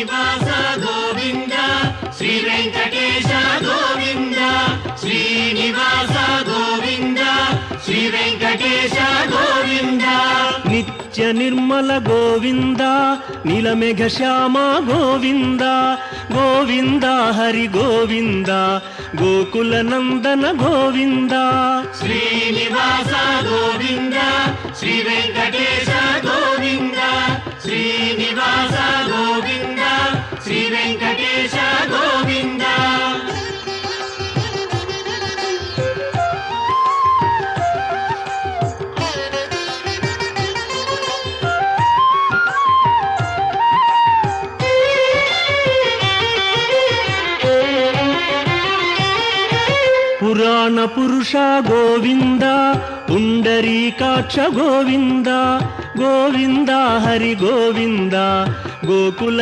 శ్రీనివాస గోవింద శ్రీ వెంకటేశ గోవింద శ్రీనివాస గోవింద శ్రీ వెంకటేశ గోవింద నిత్య నిర్మల గోవింద నీలమేఘ శ్యామ గోవింద గోవింద హరి గోవింద గోకుల నందన గోవింద శ్రీనివాస గోవింద శ్రీ వెంకటేశ గోవింద శ్రీనివాస గోవింద శ్రీ వెంకటేశ గోవింద పురాణ పురుష గోవింద పుండరీకాక్ష గోవింద గోవింద హరి గోవింద గోకుల